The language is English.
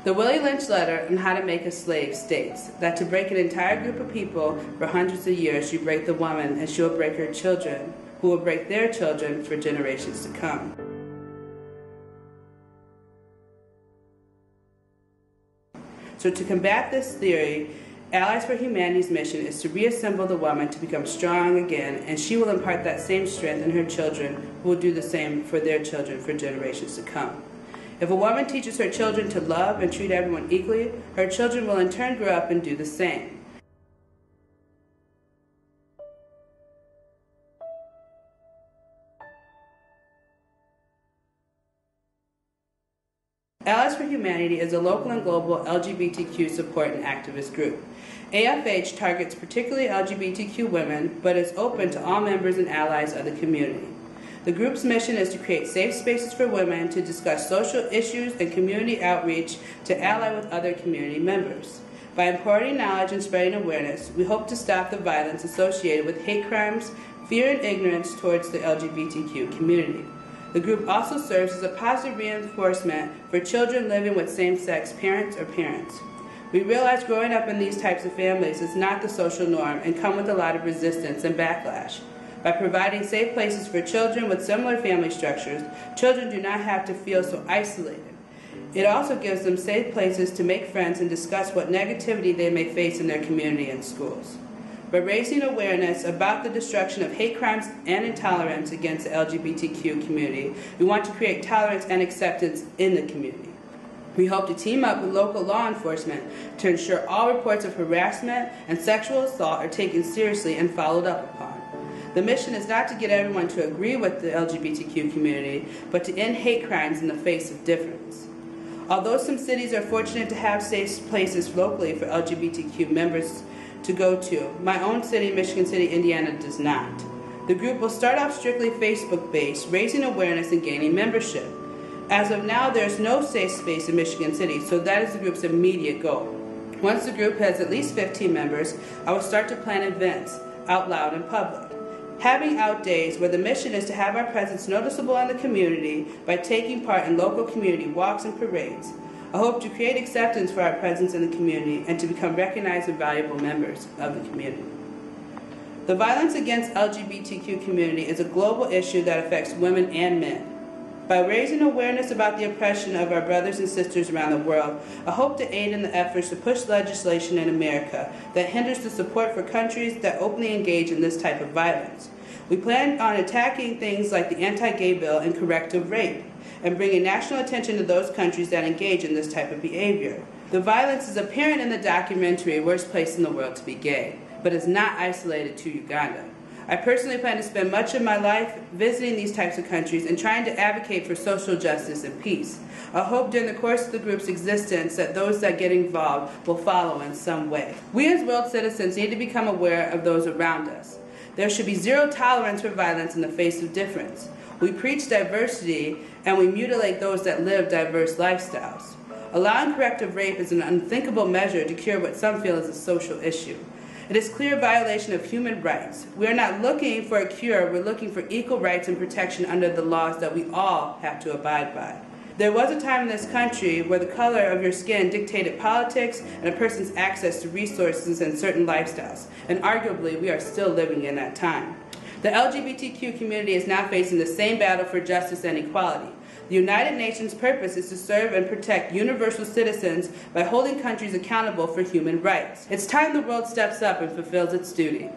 The Willie Lynch letter on how to make a slave states that to break an entire group of people for hundreds of years, you break the woman and she will break her children, who will break their children for generations to come. So to combat this theory, Allies for Humanity's mission is to reassemble the woman to become strong again, and she will impart that same strength in her children, who will do the same for their children for generations to come. If a woman teaches her children to love and treat everyone equally, her children will in turn grow up and do the same. Allies for Humanity is a local and global LGBTQ support and activist group. AFH targets particularly LGBTQ women, but is open to all members and allies of the community. The group's mission is to create safe spaces for women to discuss social issues and community outreach to ally with other community members. By imparting knowledge and spreading awareness, we hope to stop the violence associated with hate crimes, fear, and ignorance towards the LGBTQ community. The group also serves as a positive reinforcement for children living with same-sex parents or parents. We realize growing up in these types of families is not the social norm and come with a lot of resistance and backlash. By providing safe places for children with similar family structures, children do not have to feel so isolated. It also gives them safe places to make friends and discuss what negativity they may face in their community and schools. By raising awareness about the destruction of hate crimes and intolerance against the LGBTQ community, we want to create tolerance and acceptance in the community. We hope to team up with local law enforcement to ensure all reports of harassment and sexual assault are taken seriously and followed up upon. The mission is not to get everyone to agree with the LGBTQ community, but to end hate crimes in the face of difference. Although some cities are fortunate to have safe places locally for LGBTQ members to go to, my own city, Michigan City, Indiana, does not. The group will start off strictly Facebook-based, raising awareness and gaining membership. As of now, there is no safe space in Michigan City, so that is the group's immediate goal. Once the group has at least 15 members, I will start to plan events out loud in public. Having out days where the mission is to have our presence noticeable in the community by taking part in local community walks and parades. I hope to create acceptance for our presence in the community and to become recognized and valuable members of the community. The violence against LGBTQ community is a global issue that affects women and men. By raising awareness about the oppression of our brothers and sisters around the world, I hope to aid in the efforts to push legislation in America that hinders the support for countries that openly engage in this type of violence. We plan on attacking things like the anti-gay bill and corrective rape, and bringing national attention to those countries that engage in this type of behavior. The violence is apparent in the documentary Worst Place in the World to Be Gay, but is not isolated to Uganda. I personally plan to spend much of my life visiting these types of countries and trying to advocate for social justice and peace. I hope during the course of the group's existence that those that get involved will follow in some way. We as world citizens need to become aware of those around us. There should be zero tolerance for violence in the face of difference. We preach diversity and we mutilate those that live diverse lifestyles. Allowing corrective rape is an unthinkable measure to cure what some feel is a social issue. It is clear violation of human rights. We are not looking for a cure, we're looking for equal rights and protection under the laws that we all have to abide by. There was a time in this country where the color of your skin dictated politics and a person's access to resources and certain lifestyles, and arguably we are still living in that time. The LGBTQ community is now facing the same battle for justice and equality. The United Nations' purpose is to serve and protect universal citizens by holding countries accountable for human rights. It's time the world steps up and fulfills its duty.